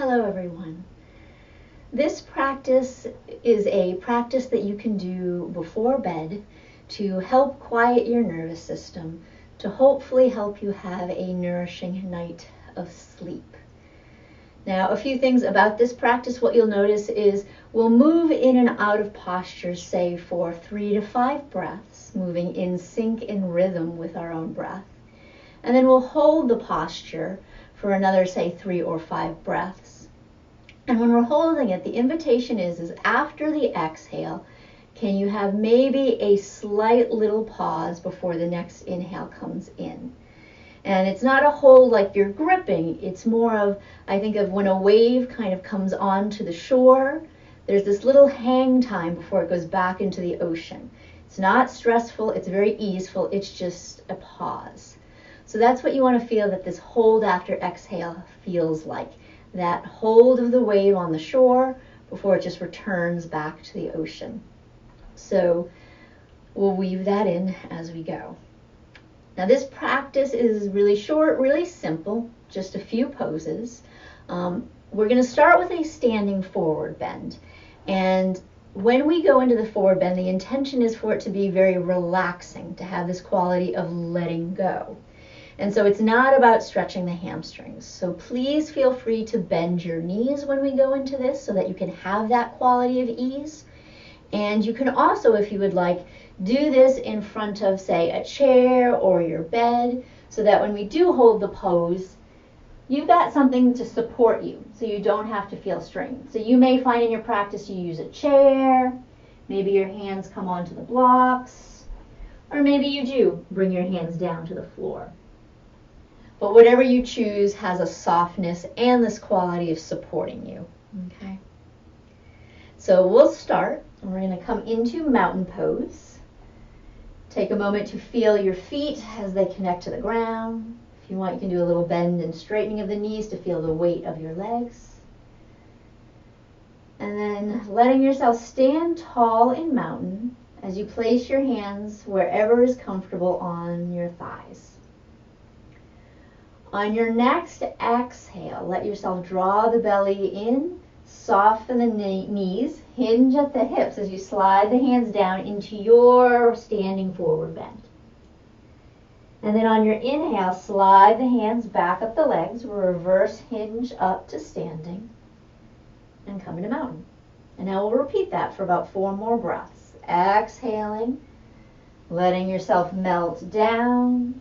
Hello everyone. This practice is a practice that you can do before bed to help quiet your nervous system, to hopefully help you have a nourishing night of sleep. Now, a few things about this practice. What you'll notice is we'll move in and out of posture, say for 3 to 5 breaths, moving in sync and rhythm with our own breath. And then we'll hold the posture for another, say, 3 or 5 breaths. And when we're holding it, the invitation is after the exhale, can you have maybe a slight little pause before the next inhale comes in? And it's not a hold like you're gripping. It's more of, I think of when a wave kind of comes onto the shore, there's this little hang time before it goes back into the ocean. It's not stressful, it's very easeful, it's just a pause. So that's what you want to feel that this hold after exhale feels like. That hold of the wave on the shore before it just returns back to the ocean. So we'll weave that in as we go. Now this practice is really short, really simple, just a few poses. We're going to start with a standing forward bend. And when we go into the forward bend, the intention is for it to be very relaxing, to have this quality of letting go. And so it's not about stretching the hamstrings. So please feel free to bend your knees when we go into this so that you can have that quality of ease. And you can also, if you would like, do this in front of, say, a chair or your bed so that when we do hold the pose, you've got something to support you so you don't have to feel strained. So you may find in your practice you use a chair, maybe your hands come onto the blocks, or maybe you do bring your hands down to the floor. But whatever you choose has a softness and this quality of supporting you. Okay. So we'll start. We're going to come into mountain pose. Take a moment to feel your feet as they connect to the ground. If you want, you can do a little bend and straightening of the knees to feel the weight of your legs. And then letting yourself stand tall in mountain as you place your hands wherever is comfortable on your thighs. On your next exhale, let yourself draw the belly in, soften the knees, hinge at the hips as you slide the hands down into your standing forward bend. And then on your inhale, slide the hands back up the legs, reverse hinge up to standing, and come into mountain. And now we'll repeat that for about 4 more breaths. Exhaling, letting yourself melt down.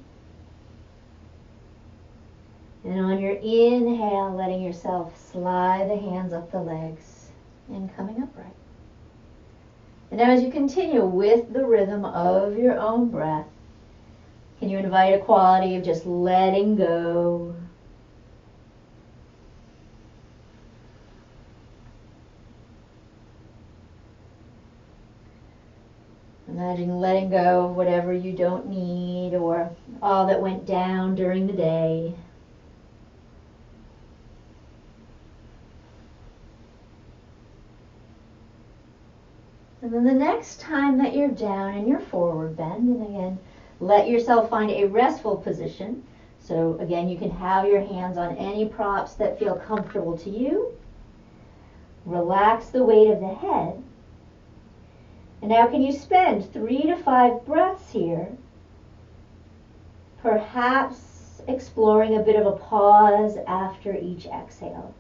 And on your inhale, letting yourself slide the hands up the legs and coming upright. And now as you continue with the rhythm of your own breath, can you invite a quality of just letting go? Imagine letting go of whatever you don't need or all that went down during the day. And then the next time that you're down in your forward bend, and again, let yourself find a restful position. So again, you can have your hands on any props that feel comfortable to you. Relax the weight of the head. And now can you spend 3 to 5 breaths here, perhaps exploring a bit of a pause after each exhale.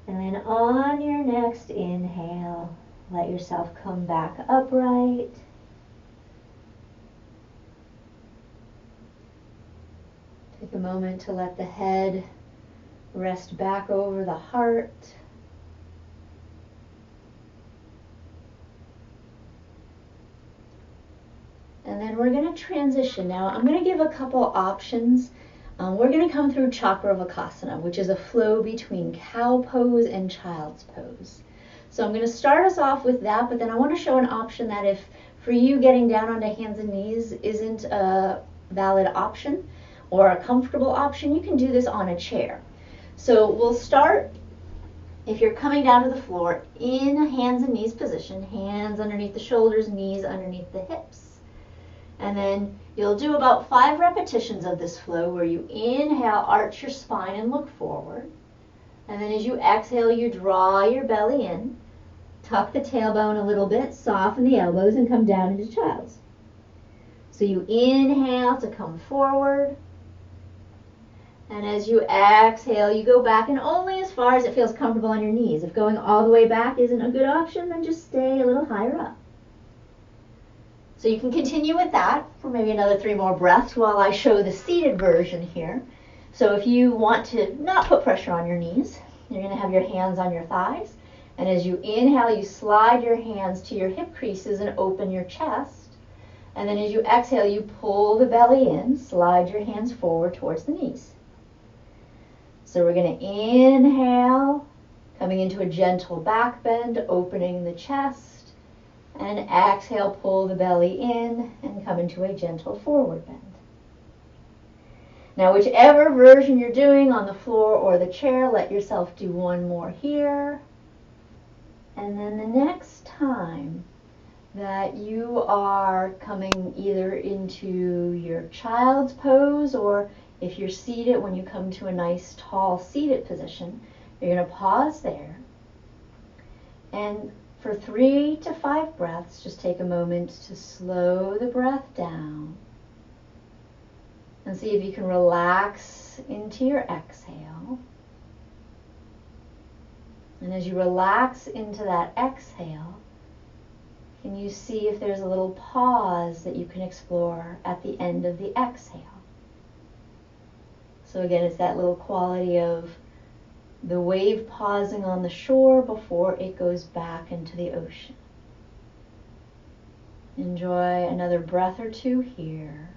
And then on your next inhale, let yourself come back upright. Take a moment to let the head rest back over the heart. And then we're going to transition. Now I'm going to give a couple options. We're going to come through Chakravakasana, which is a flow between cow pose and child's pose. So I'm going to start us off with that, but then I want to show an option that if for you getting down onto hands and knees isn't a valid option, or a comfortable option, you can do this on a chair. So we'll start, if you're coming down to the floor, in a hands and knees position, hands underneath the shoulders, knees underneath the hips. And then you'll do about 5 repetitions of this flow where you inhale, arch your spine and look forward. And then as you exhale, you draw your belly in, tuck the tailbone a little bit, soften the elbows, and come down into child's. So you inhale to come forward. And as you exhale, you go back, and only as far as it feels comfortable on your knees. If going all the way back isn't a good option, then just stay a little higher up. So you can continue with that for maybe another 3 more breaths while I show the seated version here. So if you want to not put pressure on your knees, you're going to have your hands on your thighs. And as you inhale, you slide your hands to your hip creases and open your chest. And then as you exhale, you pull the belly in, slide your hands forward towards the knees. So we're going to inhale, coming into a gentle back bend, opening the chest, and exhale, pull the belly in and come into a gentle forward bend. Now, whichever version you're doing on the floor or the chair, let yourself do 1 more here. And then the next time that you are coming either into your child's pose, or if you're seated, when you come to a nice tall seated position, you're going to pause there. And for 3 to 5 breaths, just take a moment to slow the breath down. And see if you can relax into your exhale. And as you relax into that exhale, can you see if there's a little pause that you can explore at the end of the exhale? So again, it's that little quality of the wave pausing on the shore before it goes back into the ocean. Enjoy another breath or 2 here.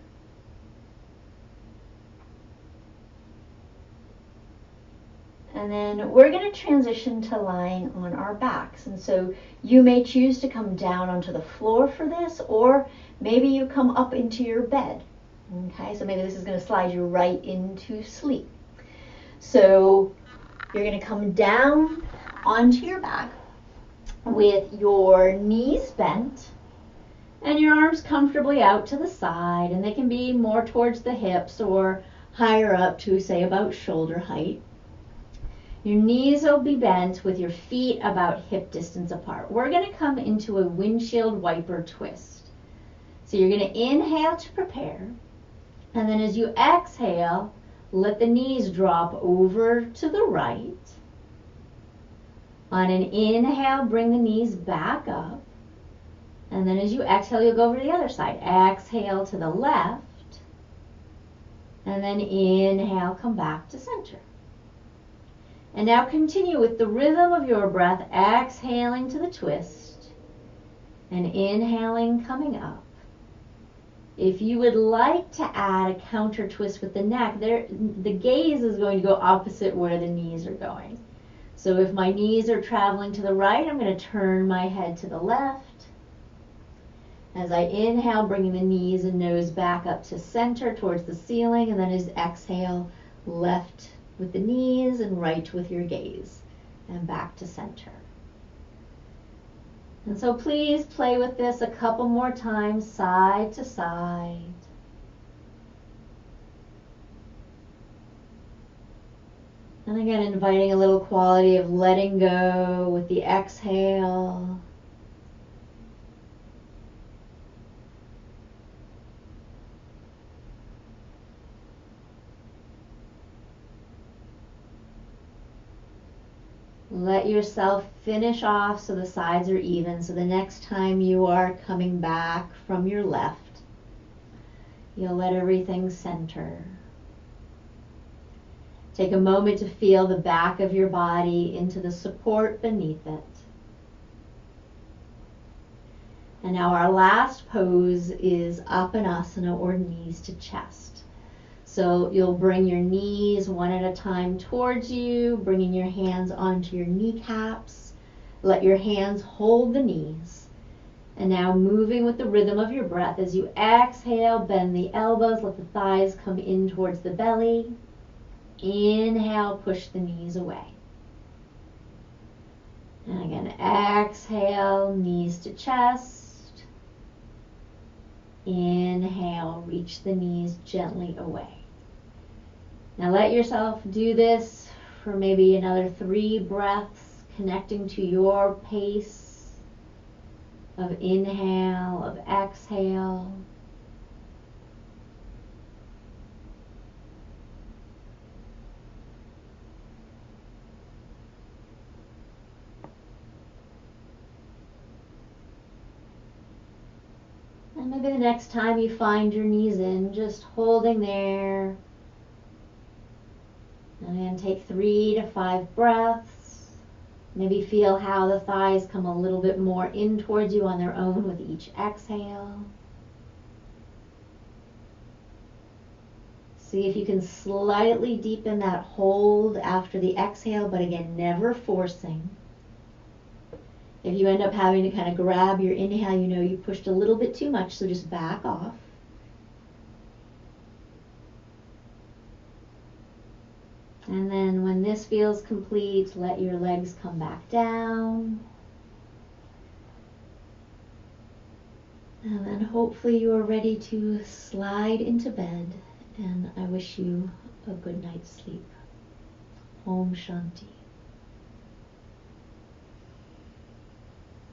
And then we're going to transition to lying on our backs. And so you may choose to come down onto the floor for this, or maybe you come up into your bed. Okay, so maybe this is going to slide you right into sleep. So you're going to come down onto your back with your knees bent and your arms comfortably out to the side, and they can be more towards the hips or higher up to, say, about shoulder height. Your knees will be bent with your feet about hip distance apart. We're going to come into a windshield wiper twist. So you're going to inhale to prepare, and then as you exhale, let the knees drop over to the right. On an inhale, bring the knees back up. And then as you exhale, you'll go over to the other side. Exhale to the left. And then inhale, come back to center. And now continue with the rhythm of your breath, exhaling to the twist and inhaling, coming up. If you would like to add a counter twist with the neck, the gaze is going to go opposite where the knees are going. So if my knees are traveling to the right, I'm going to turn my head to the left. As I inhale, bringing the knees and nose back up to center towards the ceiling, and then as exhale, left with the knees and right with your gaze, and back to center. And so please play with this a couple more times, side to side. And again, inviting a little quality of letting go with the exhale. Let yourself finish off so the sides are even. So the next time you are coming back from your left, you'll let everything center. Take a moment to feel the back of your body into the support beneath it. And now our last pose is Apanasana, or knees to chest. So you'll bring your knees one at a time towards you, bringing your hands onto your kneecaps. Let your hands hold the knees. And now moving with the rhythm of your breath. As you exhale, bend the elbows, let the thighs come in towards the belly. Inhale, push the knees away. And again, exhale, knees to chest. Inhale, reach the knees gently away. Now let yourself do this for maybe another 3 breaths, connecting to your pace of inhale, of exhale. And maybe the next time you find your knees in, just holding there. And then take 3 to 5 breaths. Maybe feel how the thighs come a little bit more in towards you on their own with each exhale. See if you can slightly deepen that hold after the exhale, but again, never forcing. If you end up having to kind of grab your inhale, you know you pushed a little bit too much, so just back off. And then when this feels complete, let your legs come back down. And then hopefully you are ready to slide into bed. And I wish you a good night's sleep. Om Shanti.